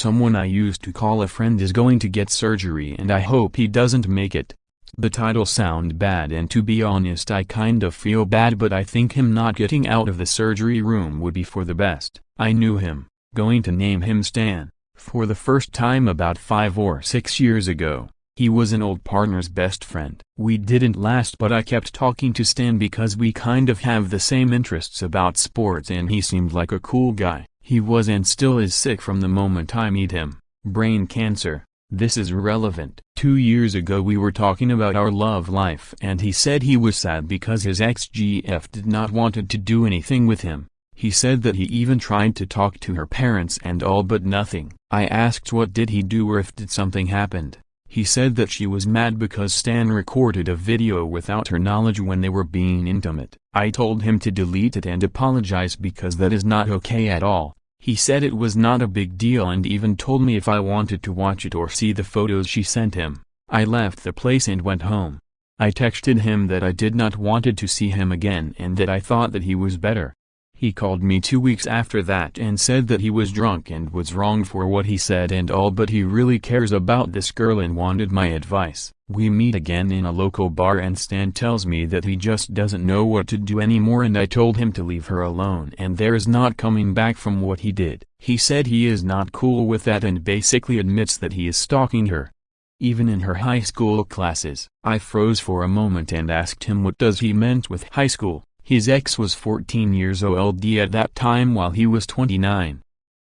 Someone I used to call a friend is going to get surgery and I hope he doesn't make it. The title sound bad and to be honest I kind of feel bad, but I think him not getting out of the surgery room would be for the best. I knew him, going to name him Stan, for the first time about 5 or 6 years ago. He was an old partner's best friend. We didn't last, but I kept talking to Stan because we kind of have the same interests about sports and he seemed like a cool guy. He was and still is sick from the moment I meet him. Brain cancer. This is relevant. 2 years ago we were talking about our love life and he said he was sad because his ex-GF did not wanted to do anything with him. He said that he even tried to talk to her parents and all but nothing. I asked what did he do or if did something happened. He said that she was mad because Stan recorded a video without her knowledge when they were being intimate. I told him to delete it and apologize because that is not okay at all. He said it was not a big deal and even told me if I wanted to watch it or see the photos she sent him. I left the place and went home. I texted him that I did not wanted to see him again and that I thought that he was better. He called me 2 weeks after that and said that he was drunk and was wrong for what he said and all, but he really cares about this girl and wanted my advice. We meet again in a local bar and Stan tells me that he just doesn't know what to do anymore and I told him to leave her alone and there is not coming back from what he did. He said he is not cool with that and basically admits that he is stalking her. Even in her high school classes. I froze for a moment and asked him what does he meant with high school. His ex was 14 years old at that time while he was 29.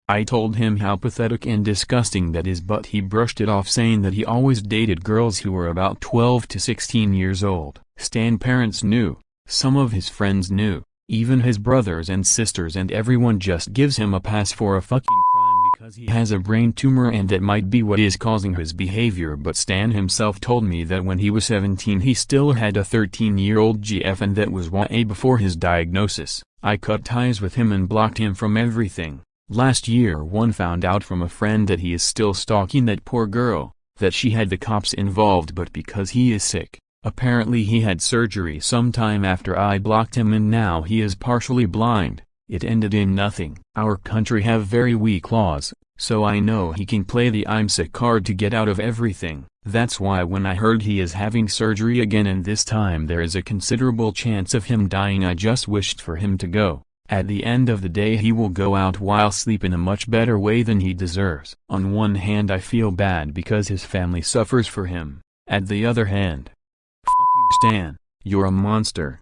I told him how pathetic and disgusting that is, but he brushed it off saying that he always dated girls who were about 12 to 16 years old. Stan's parents knew, some of his friends knew, even his brothers and sisters, and everyone just gives him a pass for a fucking crime because he has a brain tumor and that might be what is causing his behavior. But Stan himself told me that when he was 17 he still had a 13-year-old GF and that was YA before his diagnosis. I cut ties with him and blocked him from everything. Last year one found out from a friend that he is still stalking that poor girl, that she had the cops involved, but because he is sick. Apparently he had surgery sometime after I blocked him and now he is partially blind. It ended in nothing. Our country have very weak laws, so I know he can play the I'm sick card to get out of everything. That's why when I heard he is having surgery again and this time there is a considerable chance of him dying, I just wished for him to go. At the end of the day he will go out while asleep in a much better way than he deserves. On one hand I feel bad because his family suffers for him. At the other hand, F*** you Stan, you're a monster.